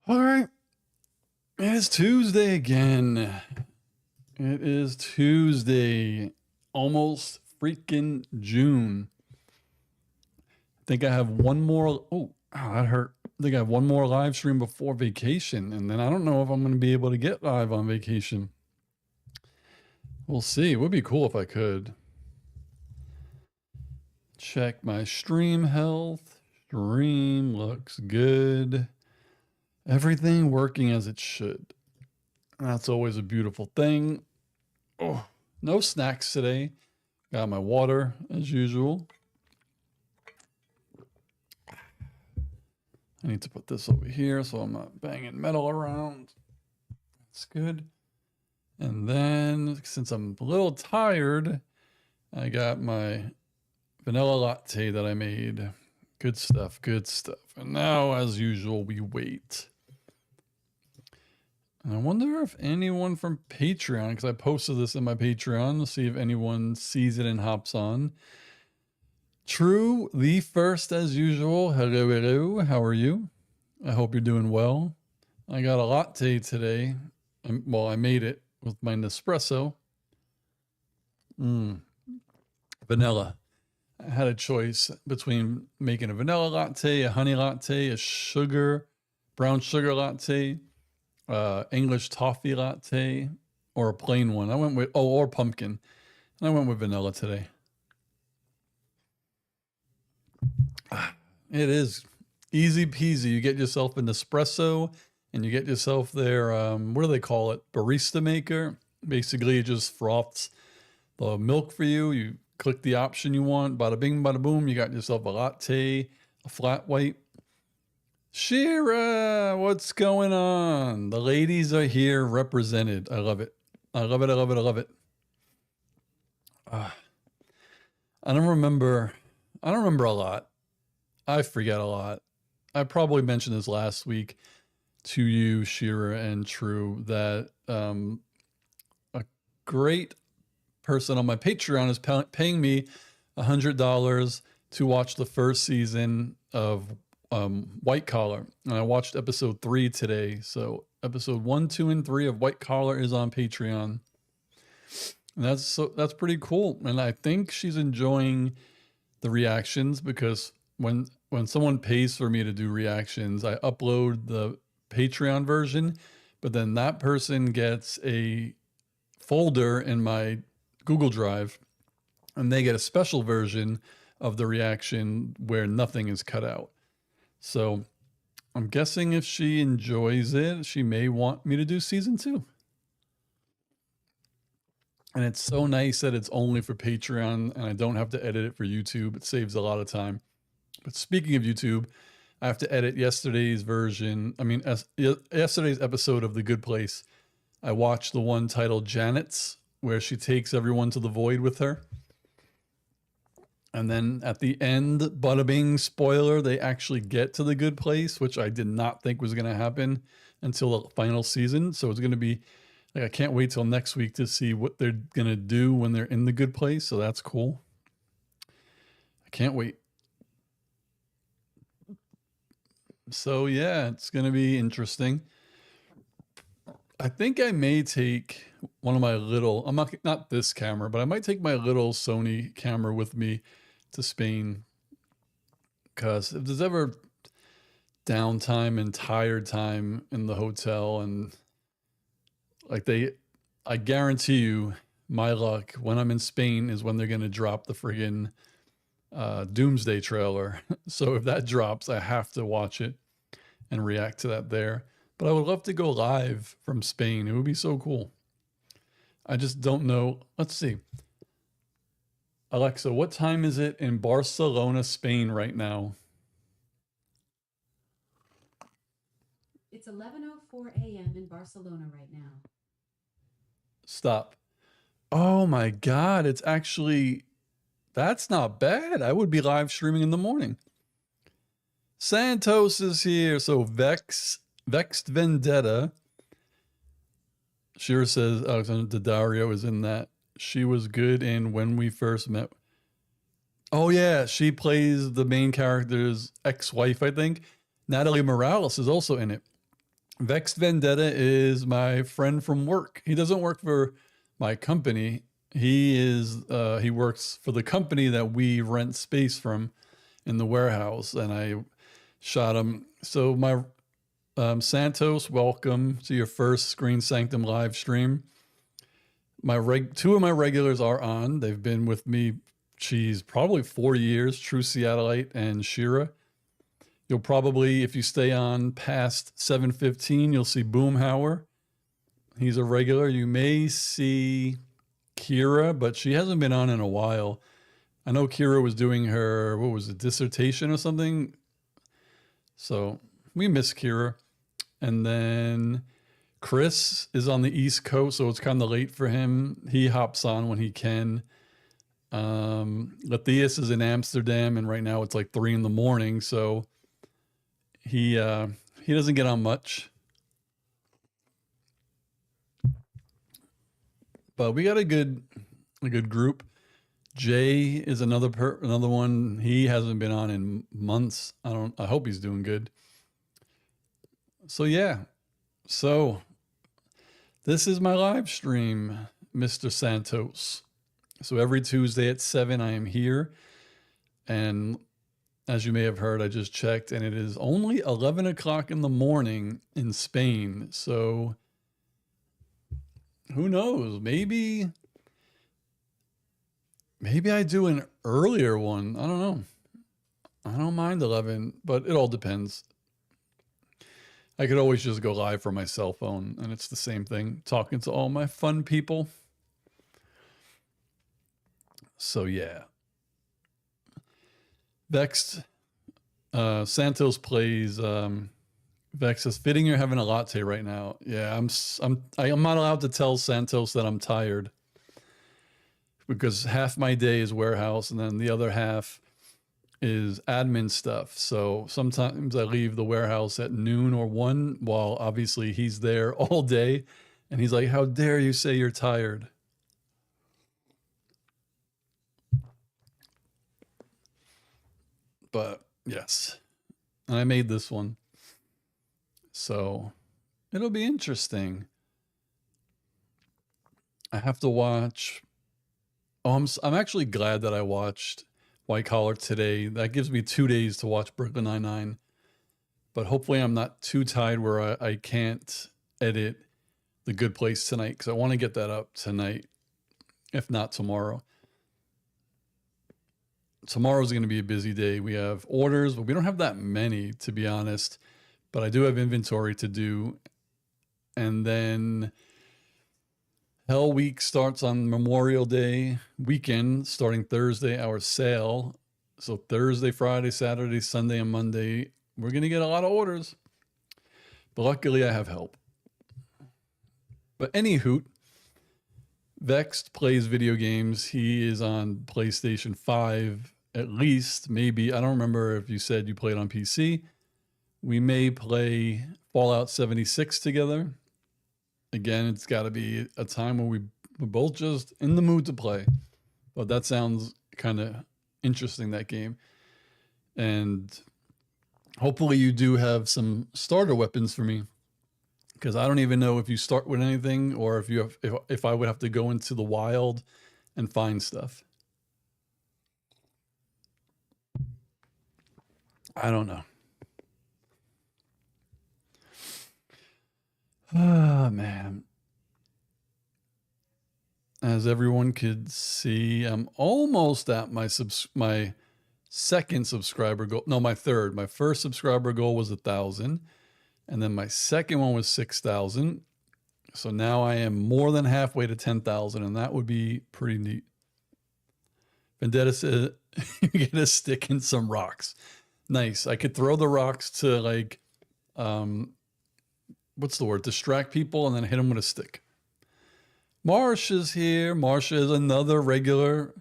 All right. It's Tuesday again. It is Tuesday. Almost freaking June. I think I have one more. Oh, that hurt. I think I have one more live stream before vacation. And then I don't know if I'm going to be able to get live on vacation. We'll see. It would be cool if I could. Check my stream health. Stream looks good. Everything working as it should. That's always a beautiful thing. Oh, no snacks today. Got my water as usual. I need to put this over here so I'm not banging metal around. That's good. And then, since I'm a little tired, I got my vanilla latte that I made. Good stuff, good stuff. And now, as usual, we wait. And I wonder if anyone from Patreon, because I posted this in my Patreon, to see if anyone sees it and hops on. True, the first as usual. Hello, hello. How are you? I hope you're doing well. I got a latte today. Well, I made it with my Nespresso. Vanilla. I had a choice between making a vanilla latte, a honey latte, a brown sugar latte, English toffee latte, or a plain one. I went with, or pumpkin. And I went with vanilla today. It is easy peasy. You get yourself an espresso and you get yourself their, what do they call it? Barista maker. Basically, it just froths the milk for you. You click the option you want. Bada bing, bada boom. You got yourself a latte, a flat white. Shira, what's going on? The ladies are here represented. I love it. I love it. I love it. I love it. I don't remember a lot. I forget a lot. I probably mentioned this last week to you, Shira and True, that a great person on my Patreon is paying me $100 to watch the first season of White Collar. And I watched episode 3 today. So episode 1, 2, and 3 of White Collar is on Patreon. And that's pretty cool. And I think she's enjoying the reactions because when someone pays for me to do reactions, I upload the Patreon version, but then that person gets a folder in my Google Drive and they get a special version of the reaction where nothing is cut out. So I'm guessing if she enjoys it, she may want me to do season 2. And it's so nice that it's only for Patreon and I don't have to edit it for YouTube. It saves a lot of time. But speaking of YouTube, I have to edit yesterday's episode of The Good Place. I watched the one titled Janet's, where she takes everyone to the void with her. And then at the end, bada bing, spoiler, they actually get to the good place, which I did not think was going to happen until the final season. So it's going to be, like, I can't wait till next week to see what they're going to do when they're in the good place. So that's cool. I can't wait. So yeah, it's going to be interesting. I think I may take one of my little, I'm not this camera, but I might take my little Sony camera with me to Spain. Because if there's ever downtime and tired time in the hotel and I guarantee you my luck when I'm in Spain is when they're going to drop the friggin' Doomsday trailer. So if that drops, I have to watch it and react to that there. But I would love to go live from Spain. It would be so cool. I just don't know. Let's see. Alexa, what time is it in Barcelona, Spain right now? It's 11:04 a.m. in Barcelona right now. Stop. Oh my God. It's actually, that's not bad. I would be live streaming in the morning. Santos is here. So Vexed Vendetta. Shira says Alexandra Daddario is in that. She was good in When We First Met. Oh yeah, she plays the main character's ex-wife, I think. Natalie Morales is also in it. Vexed Vendetta is my friend from work. He doesn't work for my company. He works for the company that we rent space from in the warehouse, and I shot him. So my Santos, welcome to your first Screen Sanctum live stream. Two of my regulars are on. They've been with me, geez, probably 4 years. True Seattleite and Shira. You'll probably, if you stay on past 7:15, you'll see Boomhauer. He's a regular. You may see Kira, but she hasn't been on in a while. I know Kira was doing her, what was it, dissertation or something? So we miss Kira. And then Chris is on the East Coast, so it's kind of late for him. He hops on when he can. Matthias is in Amsterdam, and right now it's like 3 in the morning, so he doesn't get on much. But we got a good group. Jay is another one. He hasn't been on in months. I hope he's doing good. So yeah. So this is my live stream, Mr. Santos. So every Tuesday at 7 I am here, and as you may have heard, I just checked, and it is only 11 o'clock in the morning in Spain. So who knows? Maybe I do an earlier one. I don't know. I don't mind 11, but it all depends. I could always just go live from my cell phone, and it's the same thing, talking to all my fun people. So yeah. Vexed. Santos plays. Vex says, fitting you're having a latte right now. Yeah, I'm not allowed to tell Santos that I'm tired, because half my day is warehouse and then the other half is admin stuff. So sometimes I leave the warehouse at noon or 1, while obviously he's there all day, and he's like, how dare you say you're tired? But yes, and I made this one, so it'll be interesting. I have to watch. Oh, I'm actually glad that I watched White Collar today. That gives me 2 days to watch Brooklyn Nine-Nine. But hopefully I'm not too tired where I can't edit The Good Place tonight, because I want to get that up tonight, if not tomorrow. Tomorrow's going to be a busy day. We have orders, but we don't have that many, to be honest. But I do have inventory to do. And then Hell Week starts on Memorial Day weekend, starting Thursday, our sale. So Thursday, Friday, Saturday, Sunday, and Monday, we're going to get a lot of orders. But luckily, I have help. But anywho, Vexed plays video games. He is on PlayStation 5, at least, maybe. I don't remember if you said you played on PC. We may play Fallout 76 together. Again, it's got to be a time where we're both just in the mood to play. But that sounds kind of interesting, that game. And hopefully you do have some starter weapons for me, because I don't even know if you start with anything, or if I would have to go into the wild and find stuff. I don't know. Ah, man. As everyone could see, I'm almost at my second subscriber goal. No, my third. My first subscriber goal was 1,000, and then my second one was 6,000. So now I am more than halfway to 10,000, and that would be pretty neat. Vendetta said, "You get a stick and some rocks." Nice. I could throw the rocks to, like, what's the word? Distract people, and then hit them with a stick. Marsh is here. Marsh is another regular.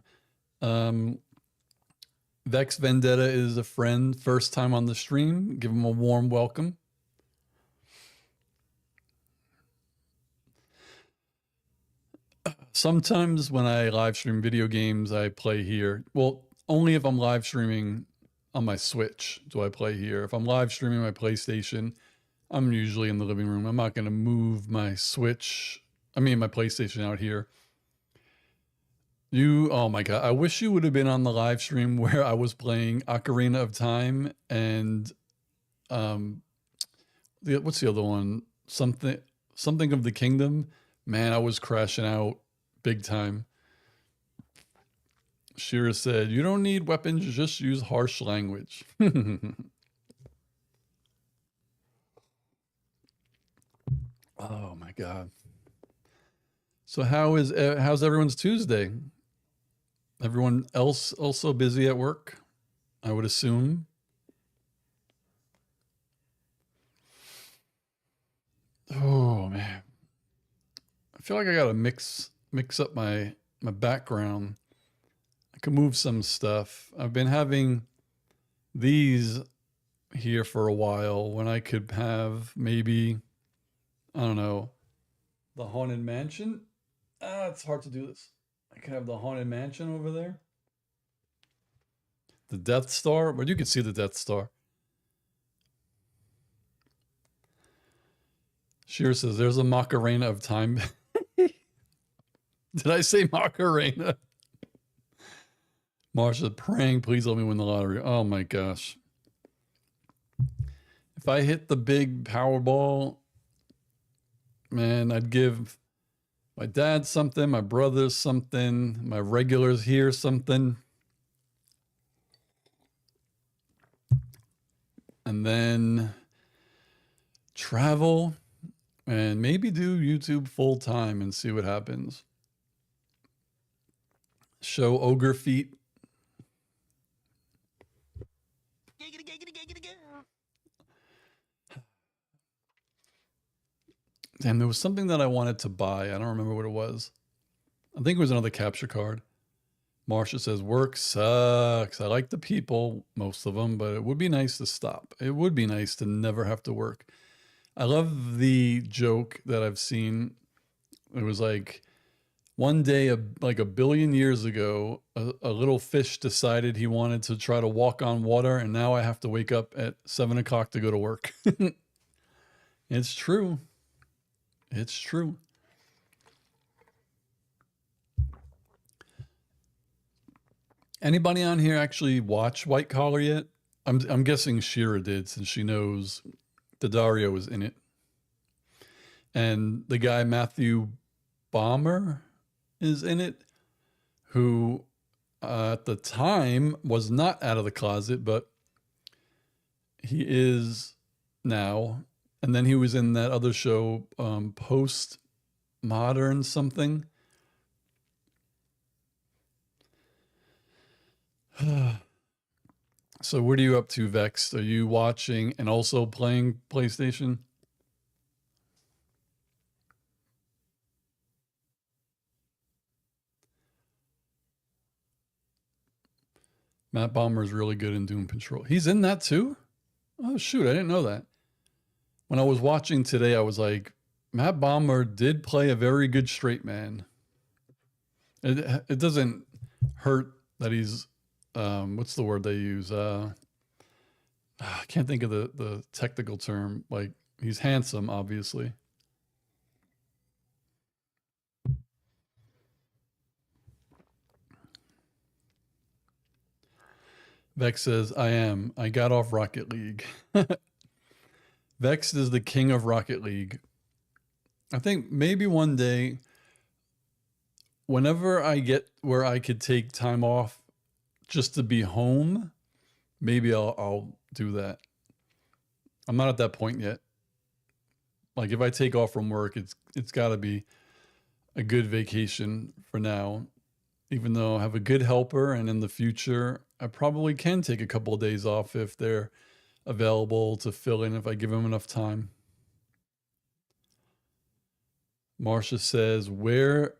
Vex Vendetta is a friend, first time on the stream. Give him a warm welcome. Sometimes when I live stream video games, I play here. Well, only if I'm live streaming on my Switch do I play here. If I'm live streaming my PlayStation, I'm usually in the living room. I'm not going to move my Switch, my PlayStation out here. Oh my God. I wish you would have been on the live stream where I was playing Ocarina of Time and, um, what's the other one? Something of the Kingdom. Man, I was crashing out big time. Shira said, "You don't need weapons, just use harsh language." Oh my God. So how's everyone's Tuesday? Everyone else also busy at work, I would assume. Oh man. I feel like I gotta mix up my background. I can move some stuff. I've been having these here for a while when I could have maybe, I don't know, the Haunted Mansion. It's hard to do this. I could have the Haunted Mansion over there. The Death Star, but you can see the Death Star. Sheer says there's a Macarena of time. Did I say Macarena? Marsha praying, please let me win the lottery. Oh my gosh. If I hit the big Powerball, man, I'd give my dad something, my brothers something, my regulars here something. And then travel and maybe do YouTube full time and see what happens. Show ogre feet. Damn, there was something that I wanted to buy. I don't remember what it was. I think it was another capture card. Marsha says, work sucks. I like the people, most of them, but it would be nice to stop. It would be nice to never have to work. I love the joke that I've seen. It was like one day, like a billion years ago, a little fish decided he wanted to try to walk on water, and now I have to wake up at 7 o'clock to go to work. It's true. It's true. Anybody on here actually watch White Collar yet? I'm guessing Shira did, since she knows Daddario was in it. And the guy Matthew Bomber is in it, who at the time was not out of the closet, but he is now. And then he was in that other show, Post Modern something. So what are you up to, Vex? Are you watching and also playing PlayStation? Matt Bomber is really good in Doom Patrol. He's in that too? Oh shoot, I didn't know that. When I was watching today, I was like, Matt Bomber did play a very good straight man. It doesn't hurt that he's what's the word they use? I can't think of the technical term. Like, he's handsome, obviously. Vex says, I am. I got off Rocket League. Vex is the king of Rocket League. I think maybe one day, whenever I get where I could take time off just to be home, maybe I'll do that. I'm not at that point yet. Like, if I take off from work, it's got to be a good vacation for now. Even though I have a good helper, and in the future, I probably can take a couple of days off if they're available to fill in if I give them enough time. Marsha says, where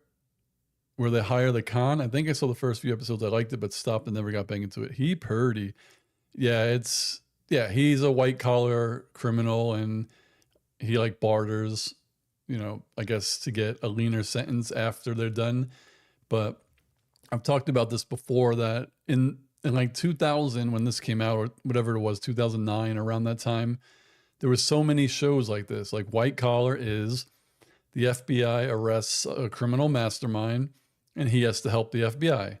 they hire the con? I think I saw the first few episodes. I liked it, but stopped and never got back into it. He purdy. Yeah, he's a white collar criminal, and he like barters, I guess to get a leaner sentence after they're done. But I've talked about this before, that in like 2000, when this came out, or whatever it was, 2009, around that time, there were so many shows like this. Like White Collar is the FBI arrests a criminal mastermind and he has to help the FBI.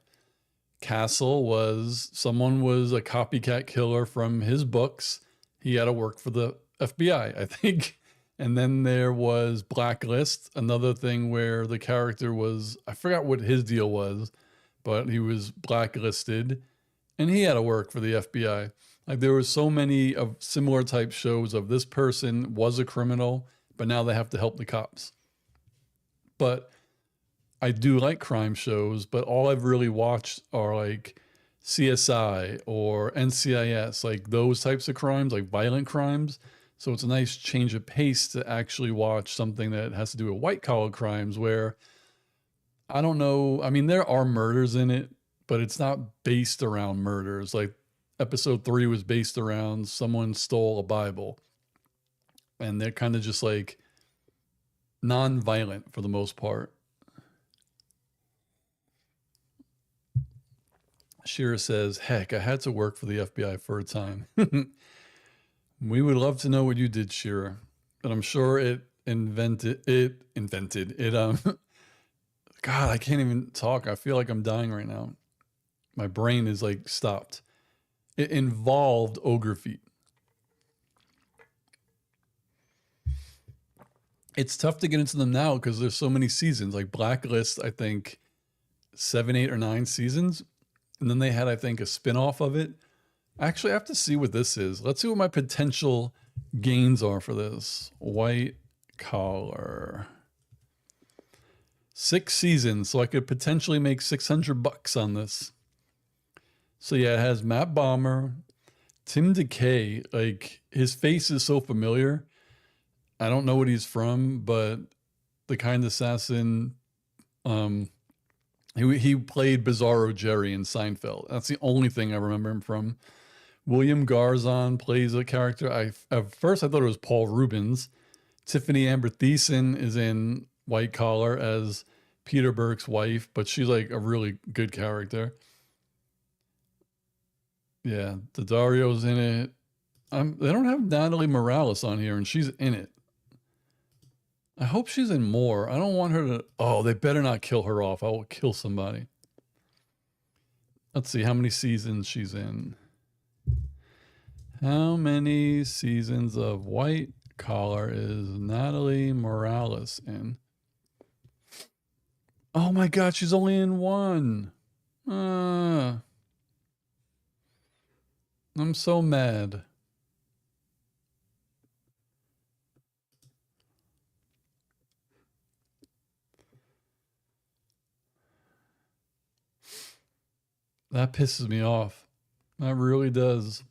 Castle was someone was a copycat killer from his books. He had to work for the FBI, I think. And then there was Blacklist, another thing where the character was, I forgot what his deal was, but he was blacklisted and he had to work for the FBI. Like there were so many of similar type shows of this person was a criminal, but now they have to help the cops. But I do like crime shows, but all I've really watched are like CSI or NCIS, like those types of crimes, like violent crimes. So it's a nice change of pace to actually watch something that has to do with white collar crimes where I don't know. I mean, there are murders in it, but it's not based around murders. Like episode 3 was based around someone stole a Bible and they're kind of just like non-violent for the most part. Shira says, heck, I had to work for the FBI for a time. We would love to know what you did, Shira. But I'm sure it invented it. God, I can't even talk. I feel like I'm dying right now. My brain is like stopped. It involved ogre feet. It's tough to get into them now because there's so many seasons. Like Blacklist, I think 7, 8, or 9 seasons. And then they had, I think, a spin-off of it. Actually, I have to see what this is. Let's see what my potential gains are for this. White Collar. 6 seasons, so I could potentially make $600 on this. So yeah, it has Matt Bomer, Tim DeKay. Like his face is so familiar. I don't know what he's from, but the kind assassin. He played Bizarro Jerry in Seinfeld. That's the only thing I remember him from. William Garzon plays a character. At first I thought it was Paul Rubens. Tiffany Amber Thiessen is in White Collar as Peter Burke's wife, but she's like a really good character. Yeah, Daddario's in it. They don't have Natalie Morales on here, and she's in it. I hope she's in more. I don't want her to... Oh, they better not kill her off. I will kill somebody. Let's see how many seasons she's in. How many seasons of White Collar is Natalie Morales in? Oh my God, she's only in 1. I'm so mad. That pisses me off. That really does.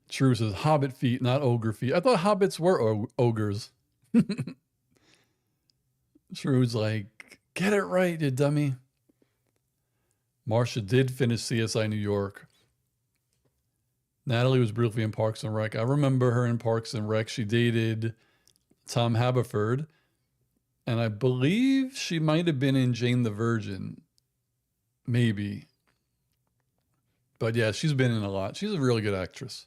True says hobbit feet, not ogre feet. I thought hobbits were ogres. True's like, get it right, you dummy. Marsha did finish CSI New York. Natalie was briefly in Parks and Rec. I remember her in Parks and Rec. She dated Tom Haverford. And I believe she might have been in Jane the Virgin. Maybe. But yeah, she's been in a lot. She's a really good actress.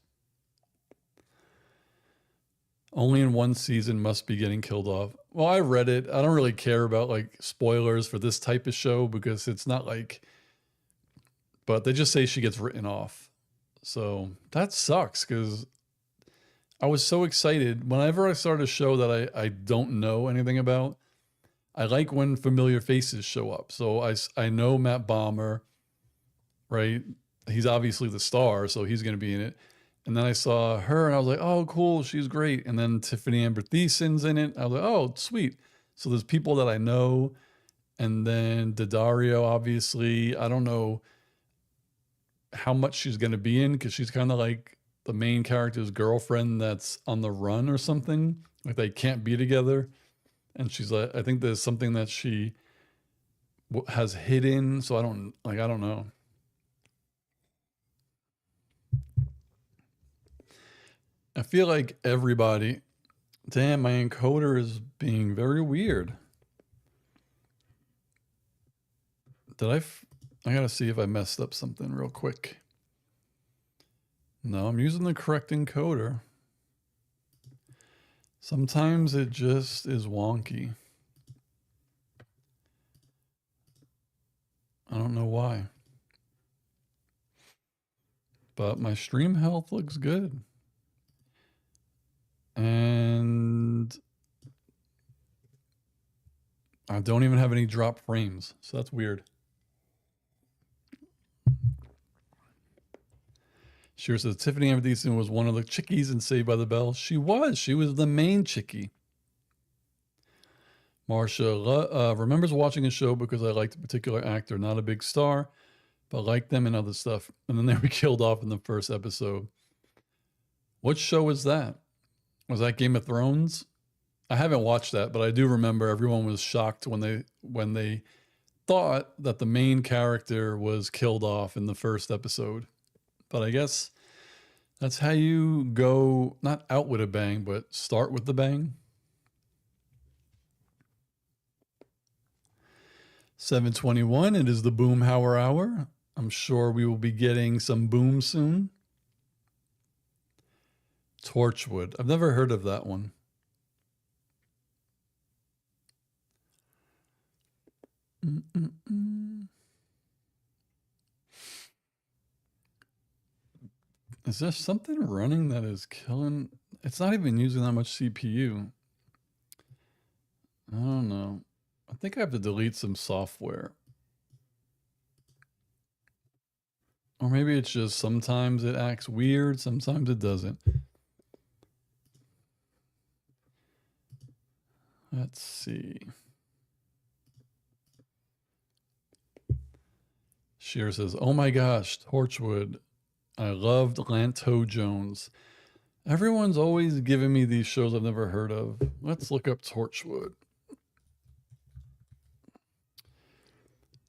Only in 1 season, must be getting killed off. Well, I read it. I don't really care about like spoilers for this type of show because it's not like... But they just say she gets written off. So that sucks because I was so excited. Whenever I start a show that I don't know anything about, I like when familiar faces show up. So I know Matt Bomer, right? He's obviously the star, so he's going to be in it. And then I saw her and I was like, oh, cool, she's great. And then Tiffany Amber Thiessen's in it. I was like, oh, sweet. So there's people that I know. And then Daddario, obviously, I don't know how much she's going to be in because she's kind of like the main character's girlfriend that's on the run or something. Like they can't be together. And she's like, I think there's something that she has hidden. So I don't know. I feel like everybody, damn, my encoder is being very weird. I gotta see if I messed up something real quick. No, I'm using the correct encoder. Sometimes it just is wonky. I don't know why. But my stream health looks good. And I don't even have any drop frames. So that's weird. She says Tiffany Amber Thiessen was one of the chickies in Saved by the Bell. She was. She was the main chickie. Marsha remembers watching a show because I liked a particular actor, not a big star, but liked them and other stuff. And then they were killed off in the first episode. What show was that? Was that Game of Thrones? I haven't watched that, but I do remember everyone was shocked when they thought that the main character was killed off in the first episode. But I guess that's how you go, not out with a bang, but start with the bang. 7:21, it is the Boomhauer hour. I'm sure we will be getting some boom soon. Torchwood. I've never heard of that one. Is there something running that is killing? It's not even using that much CPU. I don't know. I think I have to delete some software. Or maybe it's just sometimes it acts weird, sometimes it doesn't. Let's see. Sheer says, oh my gosh, Torchwood. I loved Lanto Jones. Everyone's always giving me these shows I've never heard of. Let's look up Torchwood.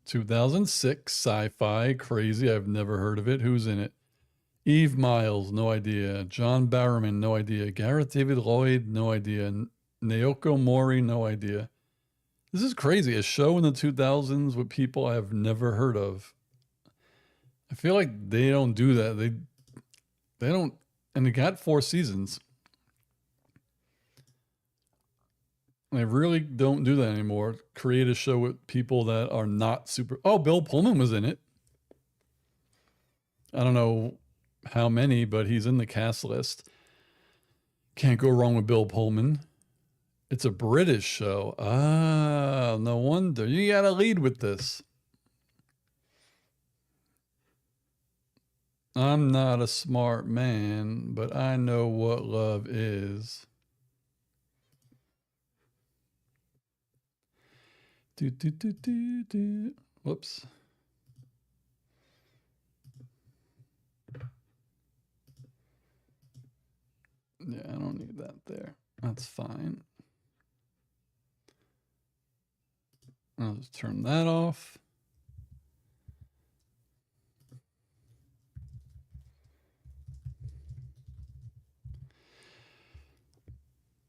2006 sci-fi, crazy. I've never heard of it. Who's in it? Eve Miles, no idea. John Barrowman, no idea. Gareth David Lloyd, no idea. Naoko Mori, no idea. This is crazy. A show in the 2000s with people I have never heard of. I feel like they don't do that. They don't, and it got 4 seasons. They really don't do that anymore. Create a show with people that are not super. Oh, Bill Pullman was in it. I don't know how many, but he's in the cast list. Can't go wrong with Bill Pullman. It's a British show. Ah, no wonder. You got to lead with this. I'm not a smart man, but I know what love is. Whoops. Yeah, I don't need that there. That's fine. I'll just turn that off.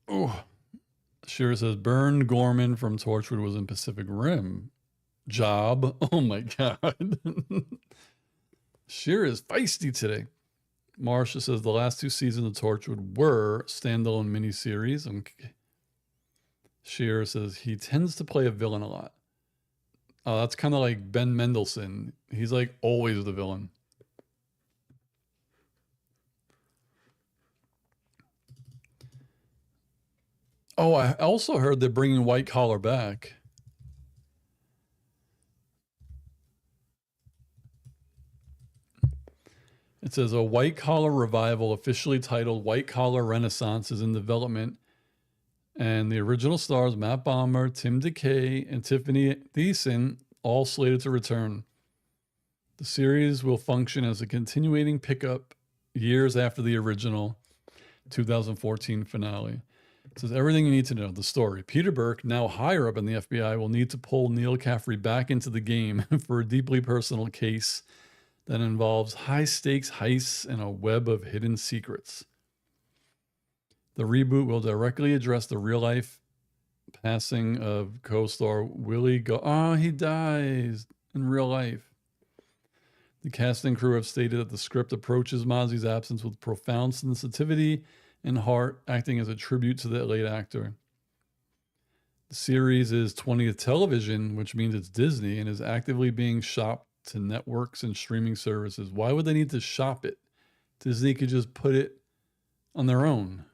Oh, Shira says Bern Gorman from Torchwood was in Pacific Rim. Job. Oh my God. Shira is feisty today. Marsha says the last 2 seasons of Torchwood were standalone miniseries. Okay. Shira says he tends to play a villain a lot. Oh, that's kind of like Ben Mendelsohn. He's like always the villain. Oh, I also heard they're bringing White Collar back. It says a White Collar revival officially titled White Collar Renaissance is in development. And the original stars, Matt Bomer, Tim DeKay, and Tiffany Thiessen, all slated to return. The series will function as a continuing pickup years after the original 2014 finale. It says everything you need to know. The story. Peter Burke, now higher up in the FBI, will need to pull Neil Caffrey back into the game for a deeply personal case that involves high-stakes heists and a web of hidden secrets. The reboot will directly address the real-life passing of co-star Willie he dies in real life. The cast and crew have stated that the script approaches Mozzie's absence with profound sensitivity and heart, acting as a tribute to the late actor. The series is 20th television, which means it's Disney, and is actively being shopped to networks and streaming services. Why would they need to shop it? Disney could just put it on their own.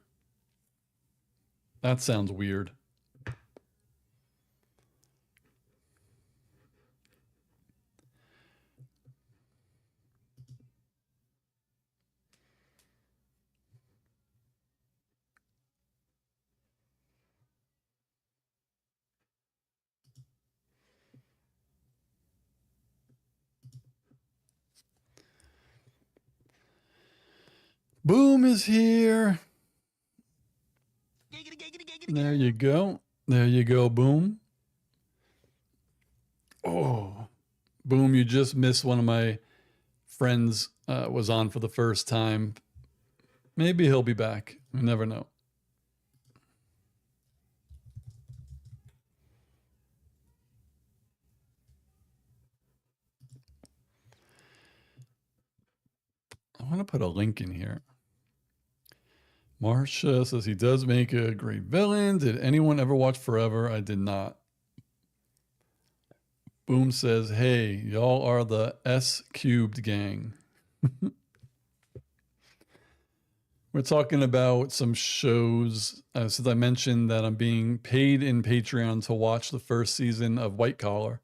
That sounds weird. Boom is here. There you go. There you go, Boom. Oh, Boom, you just missed one of my friends was on for the first time. Maybe he'll be back. You never know. I want to put a link in here. Marsha says he does make a great villain. Did anyone ever watch Forever? I did not. Boom says, hey, y'all are the S cubed gang. We're talking about some shows. Since I mentioned that I'm being paid in Patreon to watch the first season of White Collar.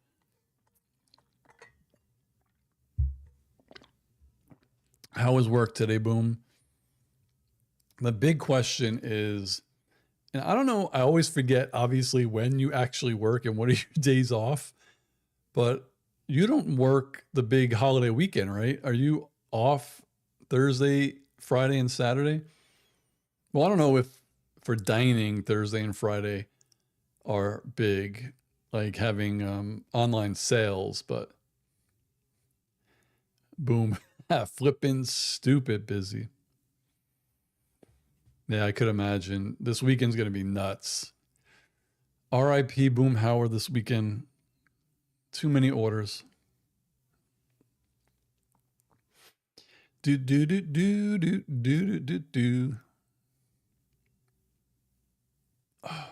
How was work today, Boom? The big question is, and I don't know, I always forget, obviously, when you actually work and what are your days off, but you don't work the big holiday weekend, right? Are you off Thursday, Friday, and Saturday? Well, I don't know if for dining, Thursday and Friday are big, like having online sales, but Boom, flipping stupid busy. Yeah, I could imagine. This weekend's going to be nuts. RIP Boom Howard this weekend. Too many orders. Do do do do do do do do. Oh.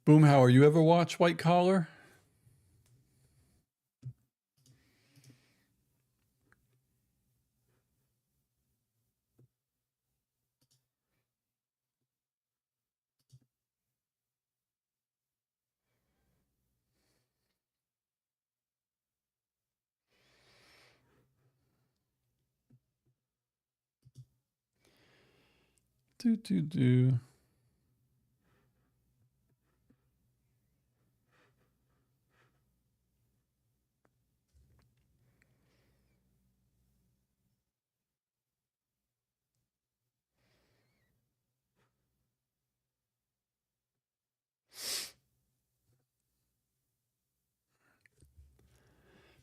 Boom Howard, you ever watch White Collar? Do do do.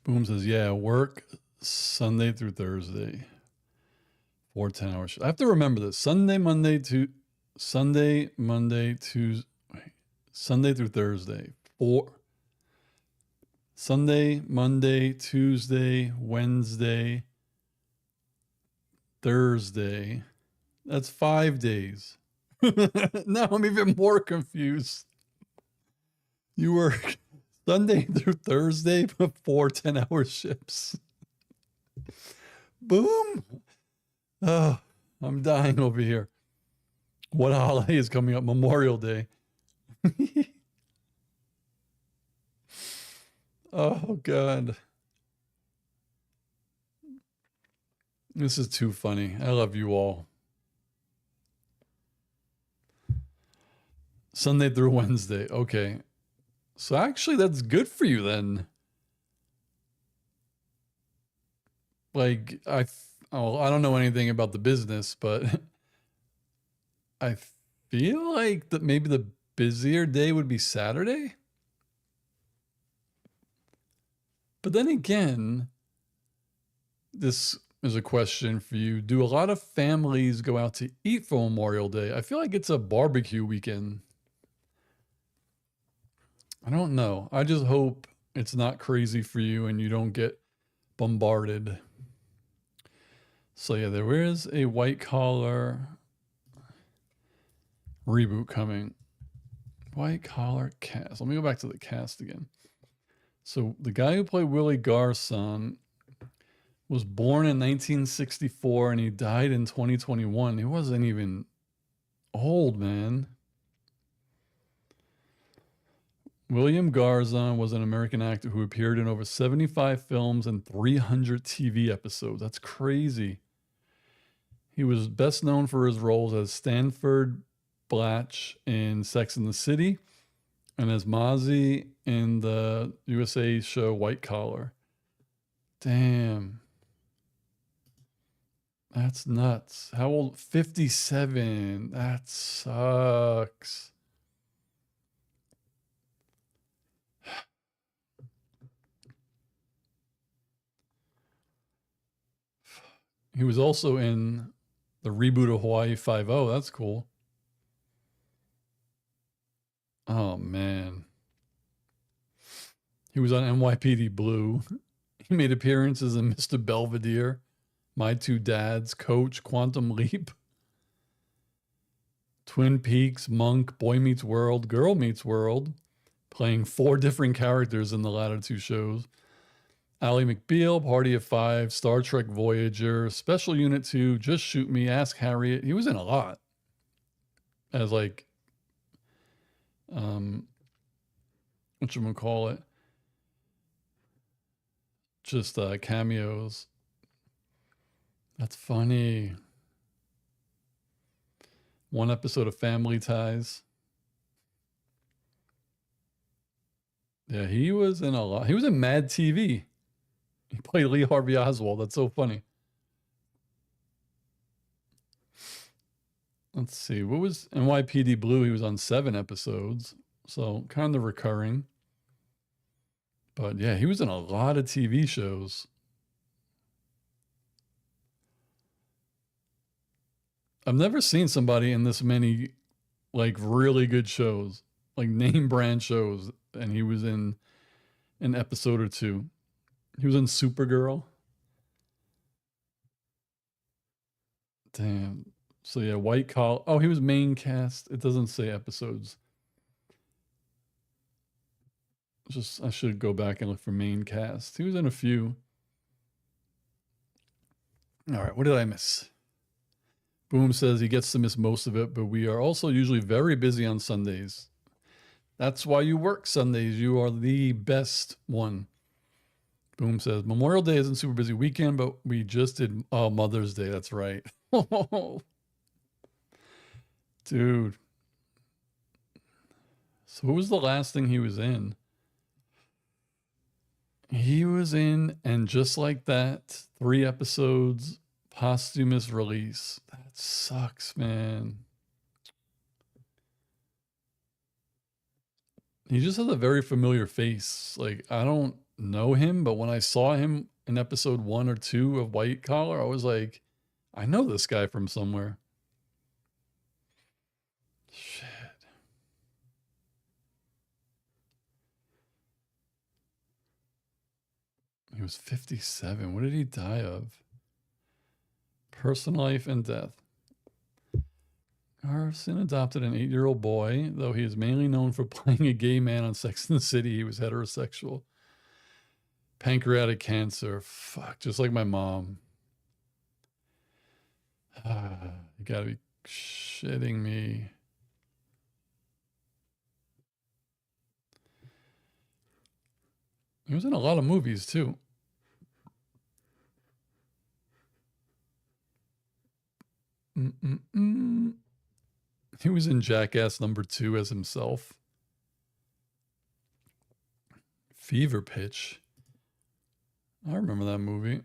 Boom says, yeah, work Sunday through Thursday. 4 10-hour shifts. I have to remember this. Sunday, Monday, Tuesday, Sunday through Thursday. Sunday, Monday, Tuesday, Wednesday, Thursday. That's 5 days. Now I'm even more confused. You work Sunday through Thursday before 10-hour shifts. Boom. Oh, I'm dying over here. What holiday is coming up? Memorial Day. Oh, God. This is too funny. I love you all. Sunday through Wednesday. Okay. So actually, that's good for you then. Like, I don't know anything about the business, but I feel like that maybe the busier day would be Saturday. But then again, this is a question for you. Do a lot of families go out to eat for Memorial Day? I feel like it's a barbecue weekend. I don't know. I just hope it's not crazy for you and you don't get bombarded. So yeah, there is a white collar reboot coming. White collar cast. Let me go back to the cast again. So the guy who played Willie Garson was born in 1964 and he died in 2021. He wasn't even old, man. William Garzon was an American actor who appeared in over 75 films and 300 TV episodes. That's crazy. He was best known for his roles as Stanford Blatch in Sex and the City and as Mozzie in the USA show White Collar. Damn. That's nuts. How old? 57. That sucks. He was also in the reboot of Hawaii Five-0. That's cool. Oh, man. He was on NYPD Blue. He made appearances in Mr. Belvedere, My Two Dads, Coach, Quantum Leap, Twin Peaks, Monk, Boy Meets World, Girl Meets World, playing 4 different characters in the latter 2 shows. Ally McBeal, Party of 5, Star Trek Voyager, Special Unit 2, Just Shoot Me, Ask Harriet. He was in a lot as like, whatchamacallit, just cameos. That's funny. One episode of Family Ties. Yeah, he was in a lot. He was in Mad TV. He played Lee Harvey Oswald. That's so funny. Let's see. What was NYPD Blue? He was on 7 episodes. So kind of recurring. But yeah, he was in a lot of TV shows. I've never seen somebody in this many like really good shows, like name brand shows. And he was in an episode or 2. He was in Supergirl. Damn. So yeah, White Collar. Oh, he was main cast. It doesn't say episodes. Just I should go back and look for main cast. He was in a few. All right, what did I miss? Boom says he gets to miss most of it, but we are also usually very busy on Sundays. That's why you work Sundays. You are the best one. Boom says Memorial Day isn't super busy weekend, but we just did Mother's Day. That's right. Dude. So what was the last thing he was in? He was in And Just Like That, 3 episodes, posthumous release. That sucks, man. He just has a very familiar face. Like, I don't know him, but when I saw him in episode 1 or 2 of White Collar, I was like, I know this guy from somewhere. Shit. He was 57. What did he die of? Personal life and death. Garson adopted an 8-year-old boy, though he is mainly known for playing a gay man on Sex and the City. He was heterosexual. Pancreatic cancer. Fuck, just like my mom. You gotta be shitting me. He was in a lot of movies, too. He was in Jackass #2 as himself. Fever Pitch. I remember that movie.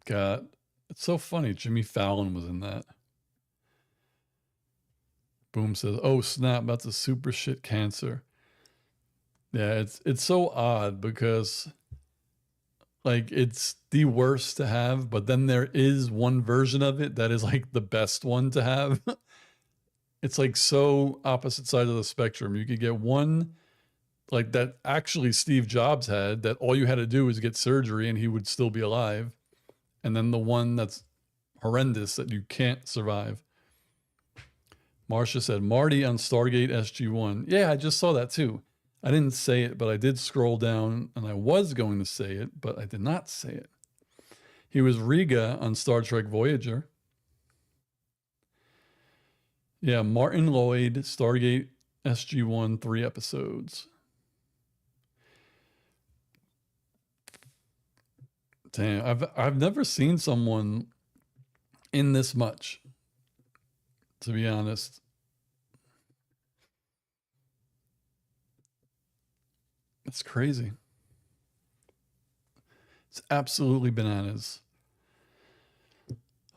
God, it's so funny. Jimmy Fallon was in that. Boom says, "Oh snap, that's a super shit cancer." Yeah, it's so odd because like it's the worst to have, but then there is one version of it that is like the best one to have. It's like so opposite sides of the spectrum. You could get one like that actually Steve Jobs had, that all you had to do was get surgery and he would still be alive. And then the one that's horrendous that you can't survive. Marcia said, Marty on Stargate SG-1. Yeah, I just saw that too. I didn't say it, but I did scroll down and I was going to say it, but I did not say it. He was Riga on Star Trek Voyager. Yeah, Martin Lloyd, Stargate SG-1, 3 episodes. Damn, I've never seen someone in this much, to be honest. It's crazy. It's absolutely bananas.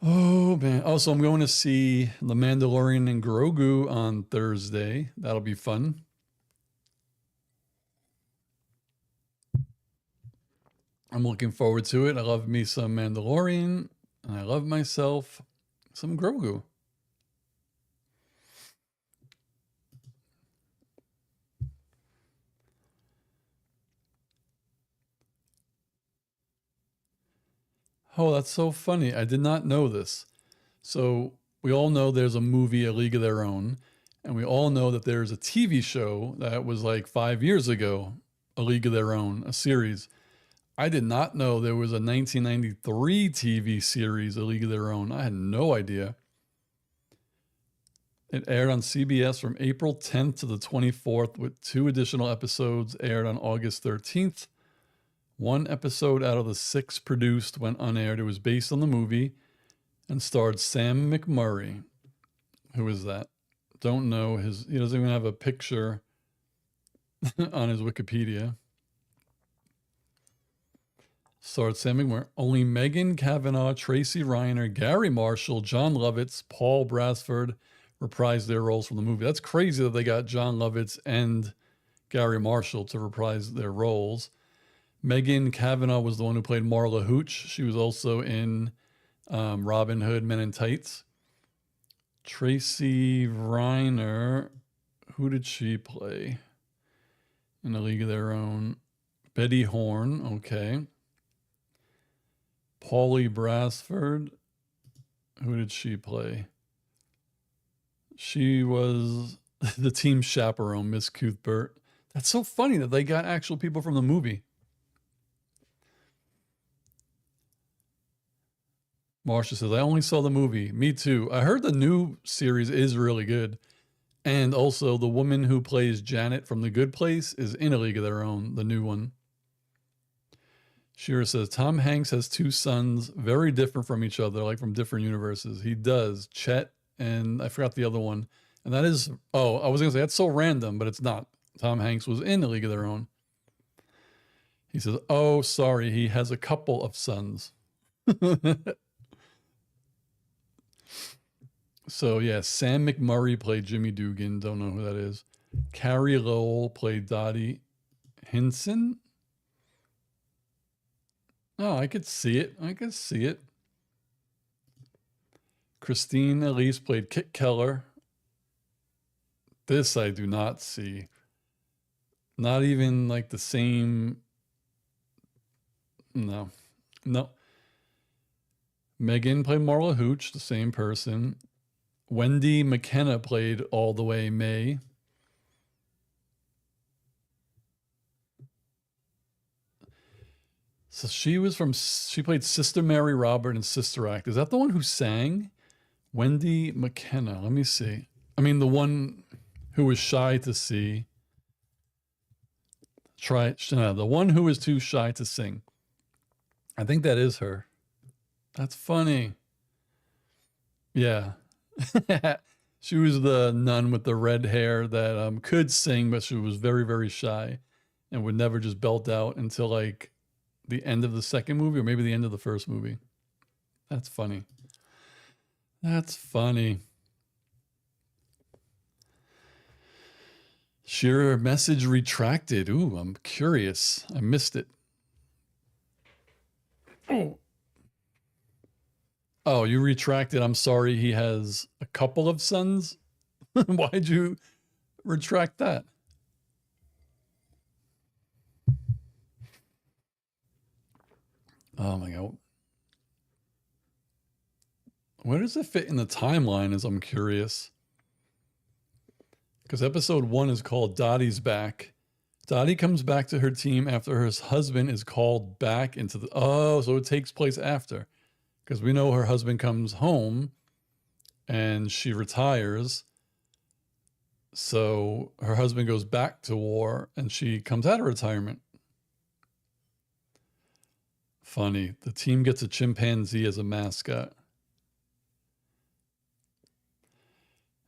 Oh man. Also, I'm going to see The Mandalorian and Grogu on Thursday. That'll be fun. I'm looking forward to it. I love me some Mandalorian, and I love myself some Grogu. Oh, that's so funny. I did not know this. So we all know there's a movie, A League of Their Own, and we all know that there's a TV show that was like 5 years ago, A League of Their Own, a series. I did not know there was a 1993 TV series, A League of Their Own. I had no idea. It aired on CBS from April 10th to the 24th, with 2 additional episodes aired on August 13th. 1 episode out of the 6 produced went unaired. It was based on the movie and starred Sam McMurray. Who is that? Don't know. He doesn't even have a picture on his Wikipedia. Starred Sam McMurray. Only Megan Cavanaugh, Tracy Reiner, Gary Marshall, John Lovitz, Paul Brasford reprised their roles from the movie. That's crazy that they got John Lovitz and Gary Marshall to reprise their roles. Megan Cavanaugh was the one who played Marla Hooch. She was also in Robin Hood, Men in Tights. Tracy Reiner, who did she play in A League of Their Own? Betty Horn, okay. Paulie Brasford, who did she play? She was the team chaperone, Miss Cuthbert. That's so funny that they got actual people from the movie. Marcia says, I only saw the movie. Me too. I heard the new series is really good. And also, the woman who plays Janet from The Good Place is in A League of Their Own, the new one. Shira says, Tom Hanks has 2 sons, very different from each other, like from different universes. He does. Chet, and I forgot the other one. And that is, oh, I was going to say, that's so random, but it's not. Tom Hanks was in A League of Their Own. He says, oh, sorry, he has a couple of sons. So, yeah, Sam McMurray played Jimmy Dugan. Don't know who that is. Carrie Lowell played Dottie Hinson. Oh, I could see it. I could see it. Christine Elise played Kit Keller. This I do not see. Not even like the same. No. No. Megan played Marla Hooch, the same person. Wendy McKenna played All the Way May. So she played Sister Mary Robert in Sister Act. Is that the one who sang? Wendy McKenna. Let me see. I mean, the one who was shy to see. The one who was too shy to sing. I think that is her. That's funny. Yeah. She was the nun with the red hair that could sing, but she was very, very shy and would never just belt out until like the end of the second movie or maybe the end of the first movie. That's funny. That's funny. Shearer message retracted. Ooh, I'm curious. I missed it. Oh, you retracted. I'm sorry. He has a couple of sons. Why'd you retract that? Oh my God. Where does it fit in the timeline? As I'm curious. Because episode 1 is called Dottie's Back. Dottie comes back to her team after her husband is called back into the. Oh, so it takes place after. Because we know her husband comes home and she retires. So her husband goes back to war and she comes out of retirement. Funny. The team gets a chimpanzee as a mascot.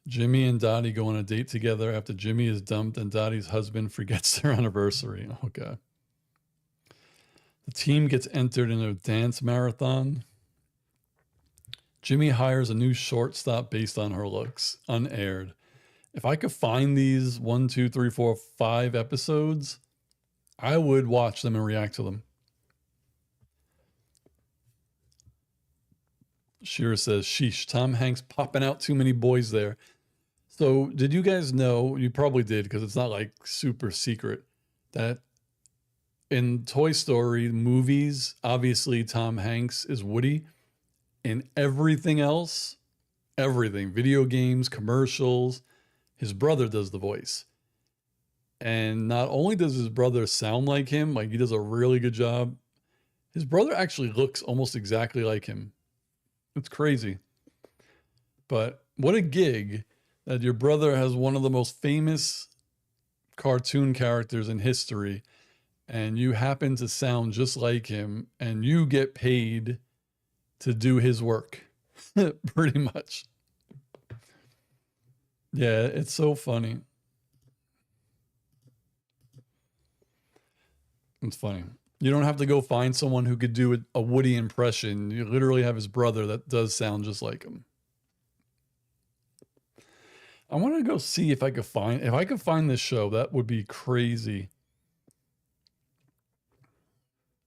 Jimmy and Dottie go on a date together after Jimmy is dumped and Dottie's husband forgets their anniversary. Oh, God. The team gets entered in a dance marathon. Jimmy hires a new shortstop based on her looks. Unaired. If I could find these 1, 2, 3, 4, 5 episodes, I would watch them and react to them. Shira says, sheesh, Tom Hanks popping out too many boys there. So did you guys know, you probably did because it's not like super secret, that in Toy Story movies, obviously Tom Hanks is Woody. In everything else, everything, video games, commercials, his brother does the voice. And not only does his brother sound like him, like he does a really good job, his brother actually looks almost exactly like him. It's crazy. But what a gig that your brother has one of the most famous cartoon characters in history, and you happen to sound just like him, and you get paid to do his work, pretty much. Yeah, it's so funny. It's funny. You don't have to go find someone who could do a Woody impression. You literally have his brother that does sound just like him. I want to go see if I could find this show. That would be crazy.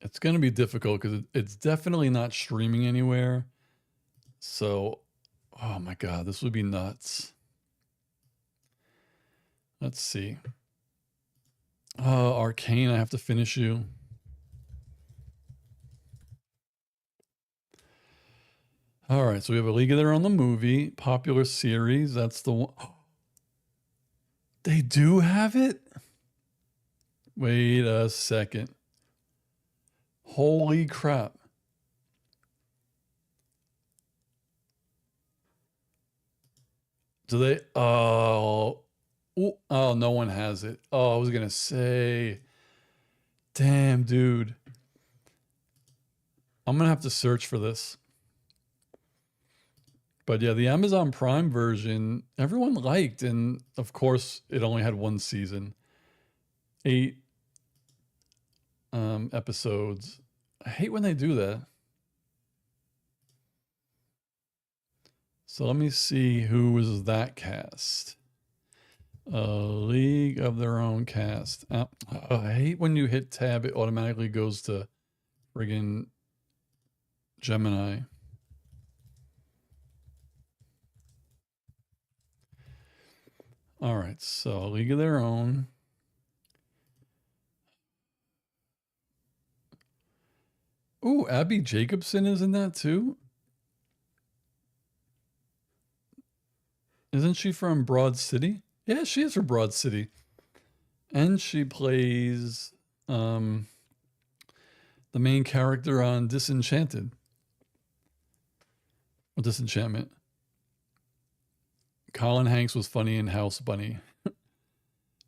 It's going to be difficult because it's definitely not streaming anywhere. So, oh my God, this would be nuts. Let's see. Arcane, I have to finish you. All right, so we have A League of Their Own, the movie, popular series. That's the one. They do have it? Wait a second. Holy crap. Do they? Oh, no one has it. Oh, I was going to say, damn, dude. I'm going to have to search for this. But yeah, the Amazon Prime version, everyone liked. And of course, it only had 1 season, 8 episodes. I hate when they do that. So let me see who was that cast. A League of Their Own cast. I hate when you hit tab, it automatically goes to friggin' Gemini. All right, so A League of Their Own. Ooh, Abby Jacobson is in that too? Isn't she from Broad City? Yeah, she is from Broad City. And she plays the main character on Disenchanted. Or Disenchantment. Colin Hanks was funny in House Bunny.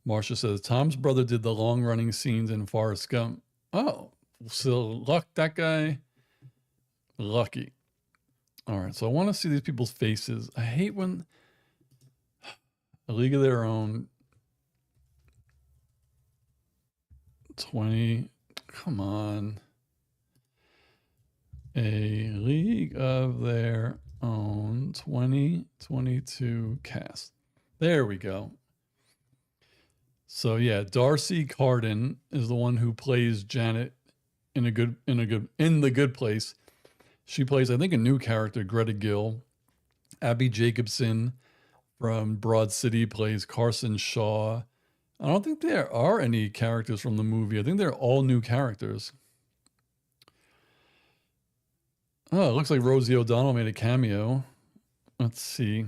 Marcia says, Tom's brother did the long-running scenes in Forrest Gump. Oh, so that guy, lucky. All right, so I want to see these people's faces. I hate when A League of Their Own 20, come on. A League of Their Own 2022 cast. There we go. So yeah, Darcy Carden is the one who plays Janet in the Good Place. She plays, I think, a new character, Greta Gill. Abby Jacobson from Broad City plays Carson Shaw. I don't think there are any characters from the movie. I think they're all new characters. Oh, it looks like Rosie O'Donnell made a cameo. Let's see.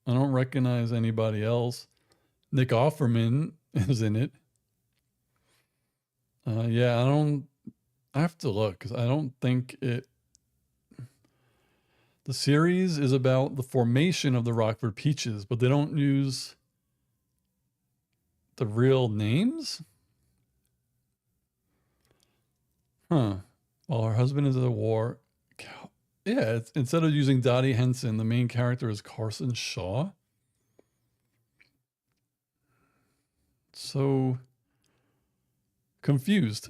I don't recognize anybody else. Nick Offerman is in it. Yeah, I don't. I have to look because I don't think it. The series is about the formation of the Rockford Peaches, but they don't use the real names? Huh. While her husband is at war. Yeah, instead of using Dottie Henson, the main character is Carson Shaw. So confused.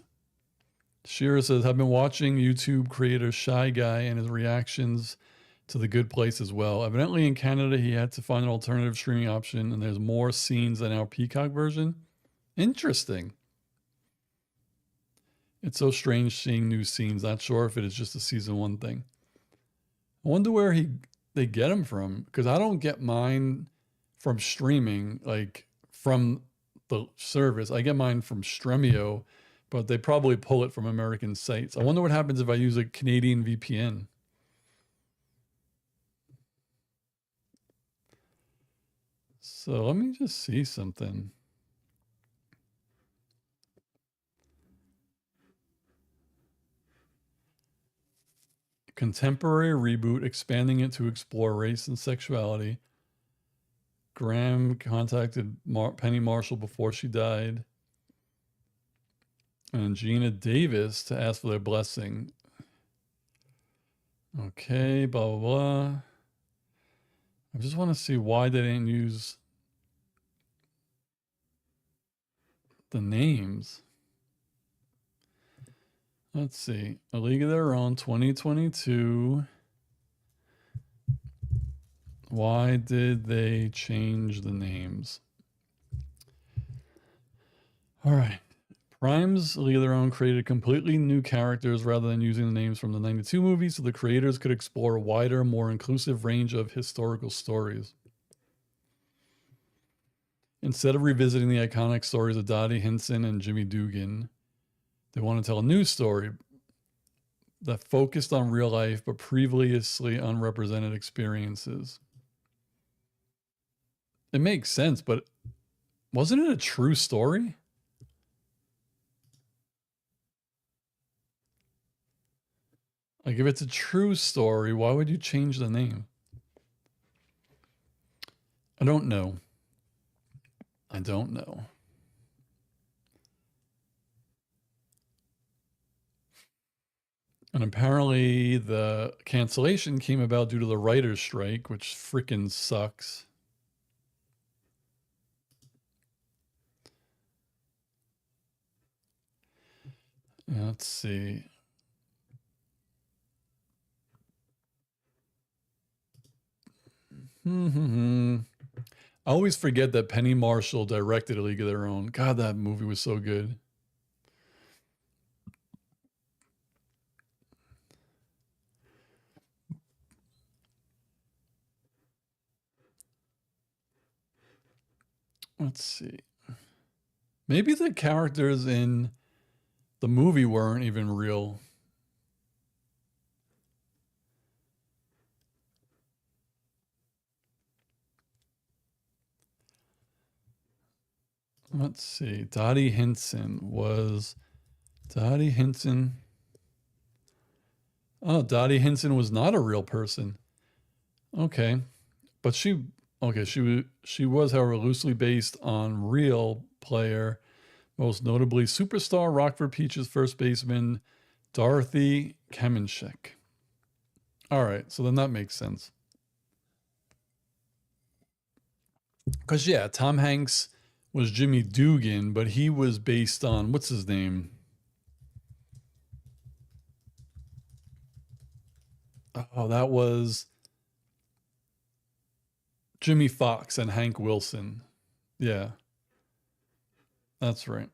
Shira says, I've been watching YouTube creator Shy Guy and his reactions to The Good Place as well. Evidently, in Canada, he had to find an alternative streaming option, and there's more scenes than our Peacock version. Interesting. It's so strange seeing new scenes. Not sure if it is just a season one thing. I wonder where they get them from, because I don't get mine from streaming, like from the service. I get mine from Stremio, but they probably pull it from American sites. I wonder what happens if I use a Canadian VPN. So let me just see something. Contemporary reboot, expanding it to explore race and sexuality. Graham contacted Penny Marshall before she died, and Gina Davis to ask for their blessing. Okay, blah, blah, blah. I just want to see why they didn't use the names. Let's see. A League of Their Own 2022. Why did they change the names? All right. Prime's League of Their Own created completely new characters rather than using the names from the 92 movies, so the creators could explore a wider, more inclusive range of historical stories. Instead of revisiting the iconic stories of Dottie Hinson and Jimmy Dugan, they want to tell a new story that focused on real life but previously unrepresented experiences. It makes sense, but wasn't it a true story? Like, if it's a true story, why would you change the name? I don't know. I don't know. And apparently the cancellation came about due to the writer's strike, which freaking sucks. Let's see. I always forget that Penny Marshall directed A League of Their Own. God, that movie was so good. Let's see. Maybe the characters in the movie weren't even real. Let's see. Dottie Hinson. Oh, Dottie Hinson was not a real person. Okay. But she was, however, loosely based on real player, most notably superstar Rockford Peaches first baseman Dorothy Kamenchik. All right, so then that makes sense. Because, yeah, Tom Hanks was Jimmy Dugan, but he was based on, what's his name? Oh, that was Jimmy Fox and Hank Wilson. Yeah, that's right.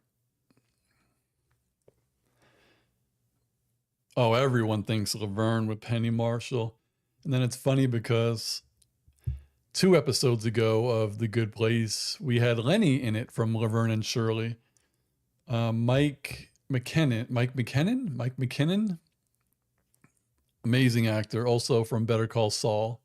Oh, everyone thinks Laverne with Penny Marshall. And then it's funny because 2 episodes ago of The Good Place, we had Lenny in it from Laverne and Shirley. Mike McKinnon. Amazing actor, also from Better Call Saul.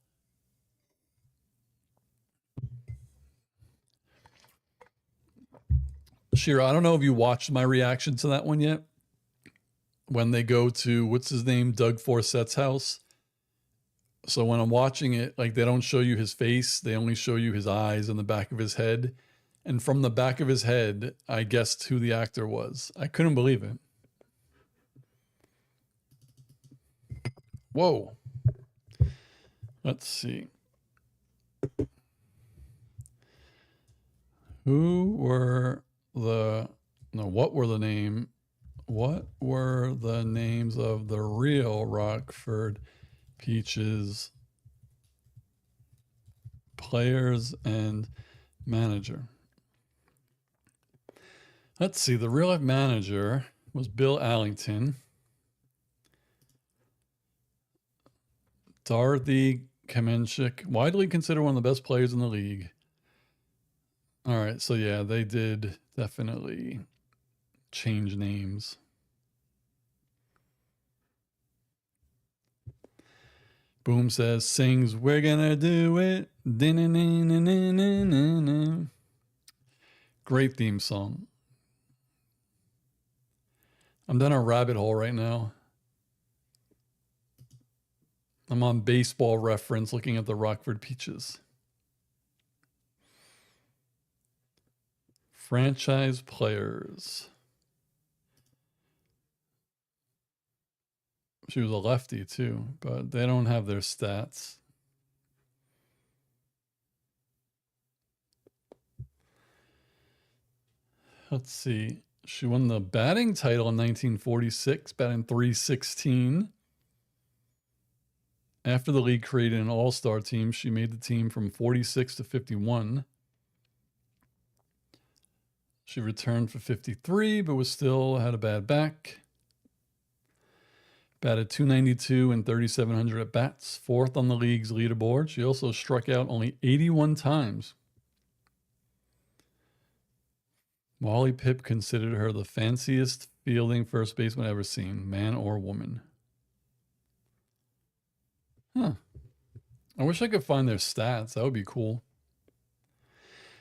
Shira, I don't know if you watched my reaction to that one yet. When they go to, what's his name, Doug Forset's house. So when I'm watching it, like they don't show you his face, they only show you his eyes and the back of his head. And from the back of his head, I guessed who the actor was. I couldn't believe it. Whoa. Let's see. What were the names of the real Rockford Peaches players and manager? Let's see. The real life manager was Bill Allington. Dorothy Kamenchik, widely considered one of the best players in the league. All right, so yeah, they did definitely change names. Boom says, sings, we're gonna do it. Great theme song. I'm down a rabbit hole right now. I'm on Baseball Reference looking at the Rockford Peaches. Franchise players. She was a lefty too, but they don't have their stats. Let's see. She won the batting title in 1946, batting .316. After the league created an all-star team, she made the team from 46 to 51. She returned for 53, but had a bad back. Batted .292 and 3,700 at bats, fourth on the league's leaderboard. She also struck out only 81 times. Wally Pipp considered her the fanciest fielding first baseman ever seen, man or woman. Huh. I wish I could find their stats. That would be cool.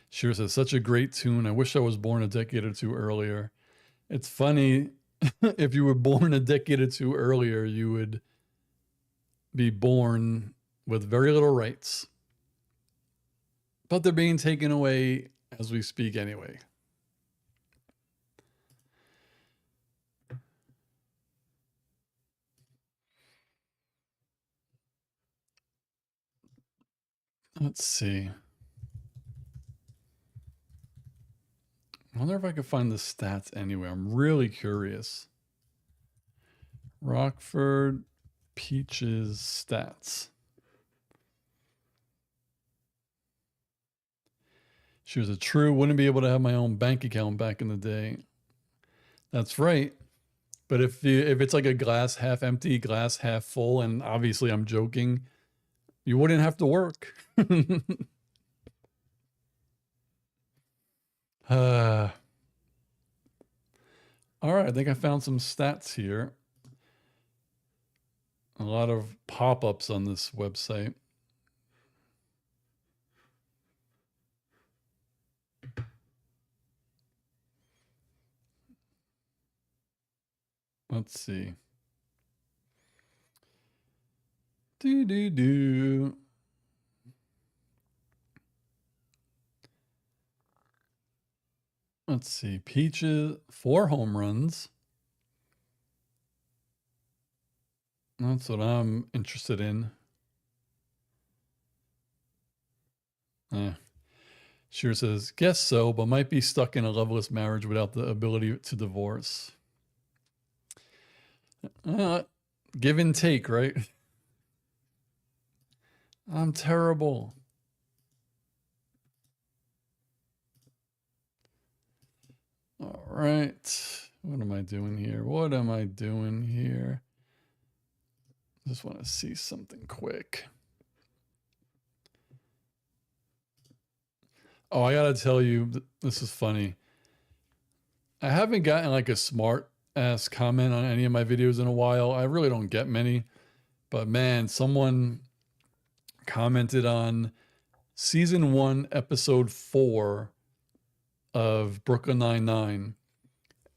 Sure says, such a great tune. I wish I was born a decade or two earlier. It's funny, if you were born a decade or two earlier, you would be born with very little rights. But they're being taken away as we speak anyway. Let's see. I wonder if I could find the stats anyway. I'm really curious. Rockford Peaches stats. She was a true, wouldn't be able to have my own bank account back in the day. That's right. But if it's like a glass half empty, glass half full, and obviously I'm joking, you wouldn't have to work. All right, I think I found some stats here. A lot of pop-ups on this website. Let's see. Do. Let's see. Peaches, 4 home runs. That's what I'm interested in. Sure says, guess so, but might be stuck in a loveless marriage without the ability to divorce. Give and take, right? I'm terrible. All right. What am I doing here? Just want to see something quick. Oh, I gotta tell you, this is funny. I haven't gotten like a smart ass comment on any of my videos in a while. I really don't get many, But man, someone commented on season 1, episode 4 of Brooklyn Nine-Nine.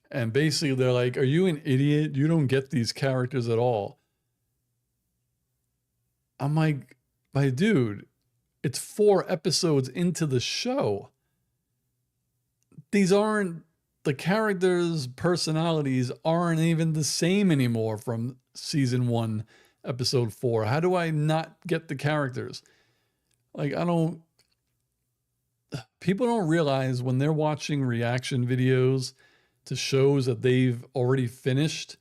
And basically they're like, are you an idiot? You don't get these characters at all. I'm like, my dude, it's 4 episodes into the show. These aren't, the characters' personalities aren't even the same anymore from season 1, episode 4. How do I not get the characters? Like, people don't realize when they're watching reaction videos to shows that they've already finished,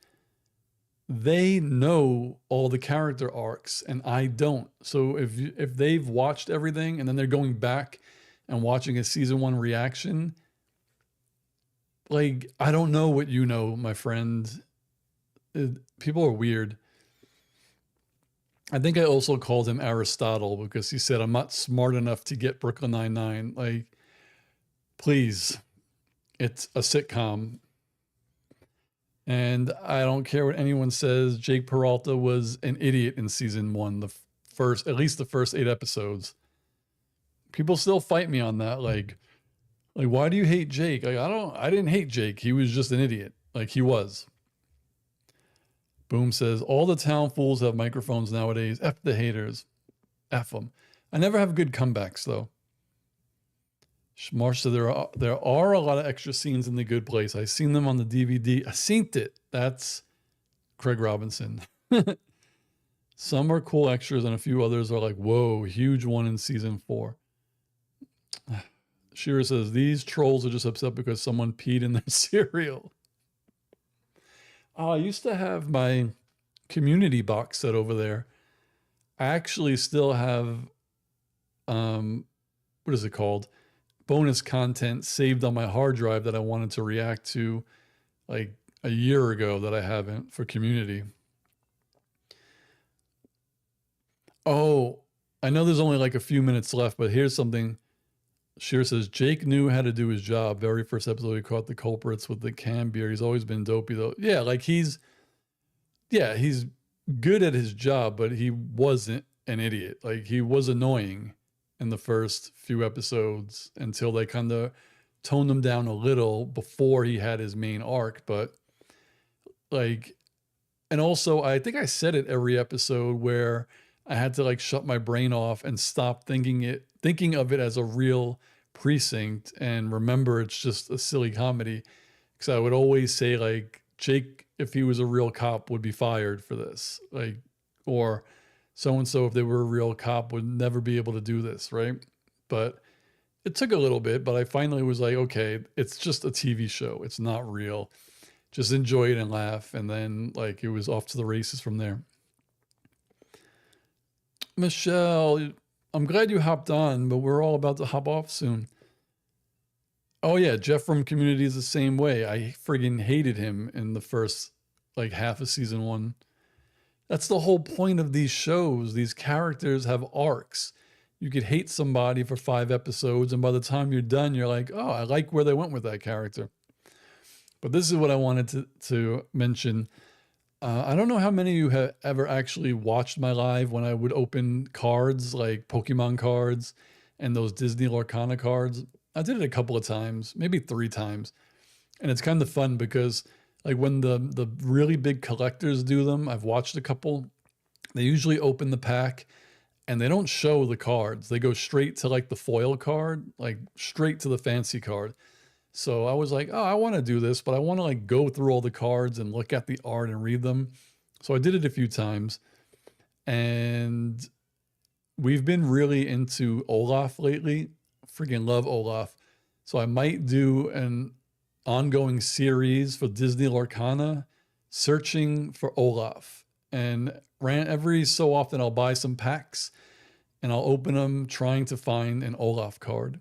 they know all the character arcs and I don't. So if they've watched everything and then they're going back and watching a season 1 reaction, like, I don't know what you know, my friend. People are weird. I think I also called him Aristotle because he said, I'm not smart enough to get Brooklyn Nine-Nine. Like, please, it's a sitcom. And I don't care what anyone says. Jake Peralta was an idiot in season 1, at least the first 8 episodes. People still fight me on that. Like, why do you hate Jake? Like, I didn't hate Jake. He was just an idiot. Like, he was. Boom says, all the town fools have microphones nowadays. F the haters. F them. I never have good comebacks, though. Marsh said, there are a lot of extra scenes in The Good Place. I seen them on the DVD. I seen it. That's Craig Robinson. Some are cool extras and a few others are like, whoa, huge one in season 4. Shira says, these trolls are just upset because someone peed in their cereal. Oh, I used to have my Community box set over there. I actually still have, what is it called? Bonus content saved on my hard drive that I wanted to react to like a year ago that I haven't for Community. Oh, I know there's only like a few minutes left, but here's something. Sheer says, Jake knew how to do his job. Very first episode, he caught the culprits with the canned beer. He's always been dopey, though. Yeah, like he's good at his job, but he wasn't an idiot. Like, he was annoying in the first few episodes until they kind of toned him down a little before he had his main arc. But like, and also, I think I said it every episode where I had to like shut my brain off and stop thinking of it as a real precinct and remember it's just a silly comedy. Because I would always say like, Jake, if he was a real cop, would be fired for this. Like, or so-and-so, if they were a real cop, would never be able to do this, right? But it took a little bit, but I finally was like, okay, it's just a TV show. It's not real. Just enjoy it and laugh. And then like, it was off to the races from there. Michelle, I'm glad you hopped on, but we're all about to hop off soon. Oh yeah, Jeff from Community is the same way. I friggin' hated him in the first like half of season 1. That's the whole point of these shows. These characters have arcs. You could hate somebody for 5 episodes, and by the time you're done, you're like, oh, I like where they went with that character. But this is what I wanted to mention. I don't know how many of you have ever actually watched my live when I would open cards like Pokemon cards and those Disney Lorcana cards. I did it a couple of times, maybe 3 times. And it's kind of fun because like when the really big collectors do them, I've watched a couple, they usually open the pack and they don't show the cards. They go straight to like the foil card, like straight to the fancy card. So I was like, oh, I want to do this, but I want to like go through all the cards and look at the art and read them. So I did it a few times. And we've been really into Olaf lately. Freaking love Olaf. So I might do an ongoing series for Disney Lorcana, searching for Olaf. And every so often I'll buy some packs and I'll open them trying to find an Olaf card.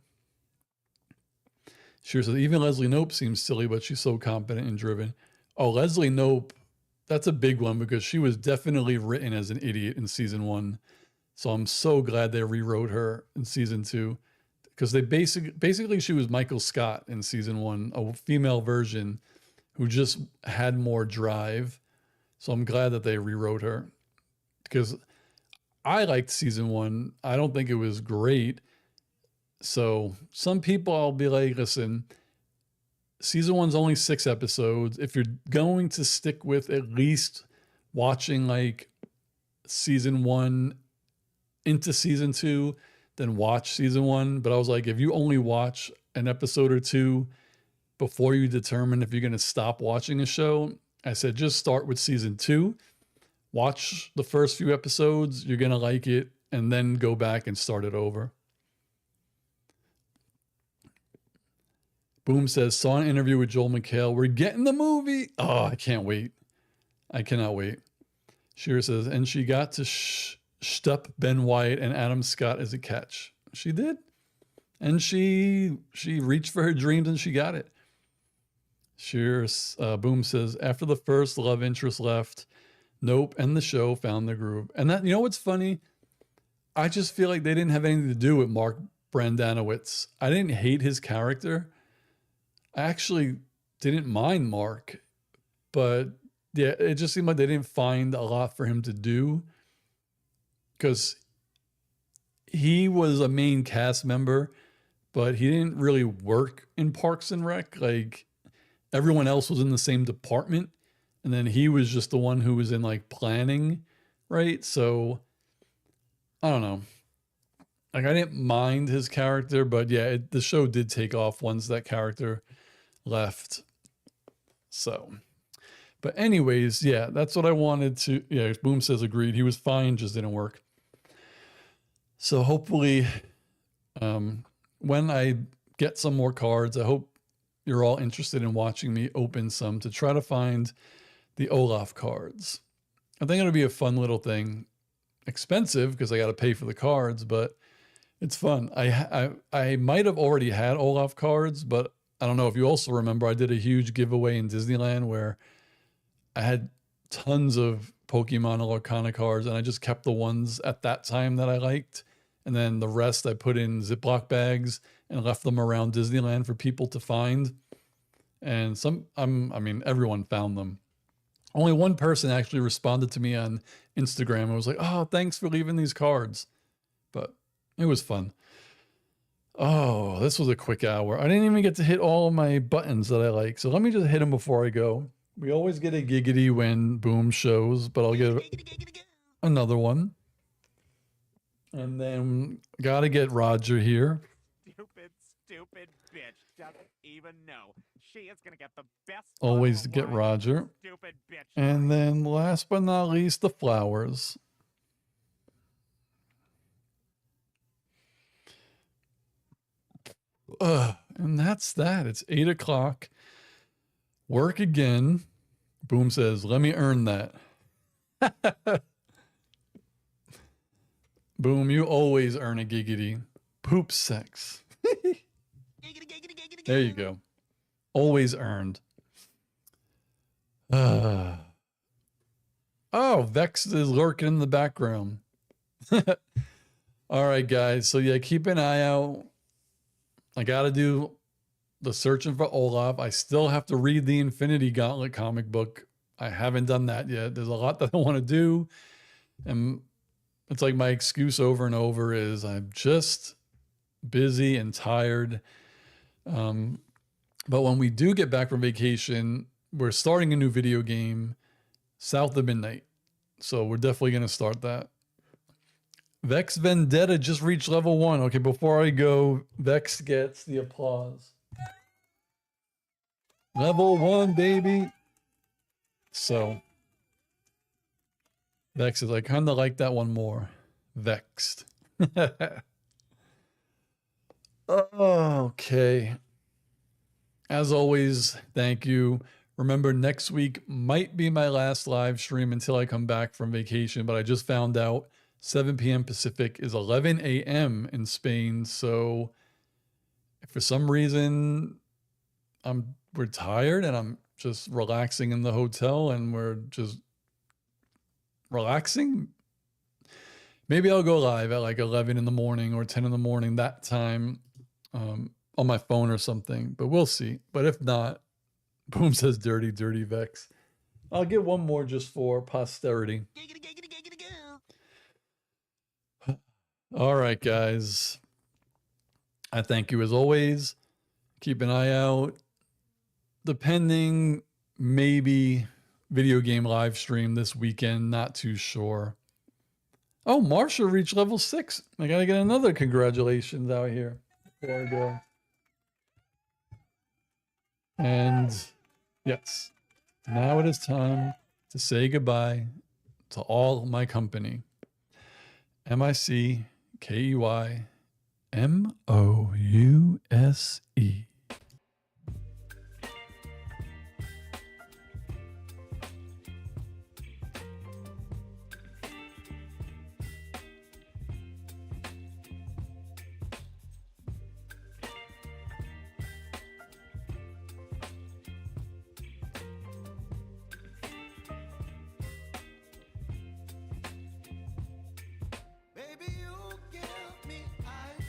She says, even Leslie Knope seems silly, but she's so competent and driven. Oh, Leslie Knope, that's a big one because she was definitely written as an idiot in season 1. So I'm so glad they rewrote her in season 2 because they basically she was Michael Scott in season 1, a female version who just had more drive. So I'm glad that they rewrote her. because I liked season one. I don't think it was great. So some people I'll be like, listen, season one's only 6 episodes. If you're going to stick with at least watching like season one into season two, then watch season one. But I was like, if you only watch an episode or two before you determine if you're going to stop watching a show, I said, just start with season two, watch the first few episodes, you're going to like it, and then go back and start it over. Boom says, saw an interview with Joel McHale. We're getting the movie. Oh, I can't wait. I cannot wait. Shira says, and she got to shtup Ben Wyatt and Adam Scott as a catch. She did. And she reached for her dreams and she got it. Shira, Boom says, after the first love interest left, nope, and the show found the groove. And that, you know what's funny? I just feel like they didn't have anything to do with Mark Brandanowitz. I didn't hate his character. I actually didn't mind Mark, but yeah, it just seemed like they didn't find a lot for him to do because he was a main cast member, but he didn't really work in Parks and Rec. Like everyone else was in the same department, and then he was just the one who was in like planning, right? So I don't know. Like I didn't mind his character, but yeah, the show did take off once that character left. So, but anyways, yeah, that's what I wanted to. Yeah, Boom says agreed. He was fine, just didn't work. So hopefully, when I get some more cards, I hope you're all interested in watching me open some to try to find the Olaf cards. I think it'll be a fun little thing. Expensive because I got to pay for the cards, but it's fun. I might have already had Olaf cards, but I don't know if you also remember, I did a huge giveaway in Disneyland where I had tons of Pokemon Arcana cards and I just kept the ones at that time that I liked. And then the rest I put in Ziploc bags and left them around Disneyland for people to find. And I mean, everyone found them. Only one person actually responded to me on Instagram and was like, oh, thanks for leaving these cards. But it was fun. Oh, this was a quick hour. I didn't even get to hit all of my buttons that I like. So let me just hit them before I go. We always get a giggity when Boom shows, but I'll give another one. And then got to get Roger here. Stupid bitch doesn't even know. She is going to get the best. Always get Roger. Stupid bitch. And then last but not least, the flowers. And that's that. It's 8 o'clock. Work again. Boom says, let me earn that. Boom, you always earn a giggity. Poop sex. There you go. Always earned. Oh, Vex is lurking in the background. All right, guys. So yeah, keep an eye out. I got to do the searching for Olaf. I still have to read the Infinity Gauntlet comic book. I haven't done that yet. There's a lot that I want to do. And it's like my excuse over and over is I'm just busy and tired. But when we do get back from vacation, we're starting a new video game, South of Midnight. So we're definitely going to start that. Vex Vendetta just reached level 1. Okay, before I go, Vex gets the applause. Level 1, baby. So, Vex is, I kind of like that one more. Vexed. Okay. As always, thank you. Remember, next week might be my last live stream until I come back from vacation, but I just found out 7 p.m. Pacific is 11 a.m. in Spain. So if for some reason we're tired and I'm just relaxing in the hotel and we're just relaxing, maybe I'll go live at like 11 in the morning or 10 in the morning that time on my phone or something, but we'll see. But if not, Boom says dirty, dirty Vex. I'll get one more just for posterity. All right, guys. I thank you as always. Keep an eye out. The pending maybe video game live stream this weekend. Not too sure. Oh, Marsha reached level 6. I got to get another congratulations out here before I go. And yes, now it is time to say goodbye to all my company. MICKEYMOUSE.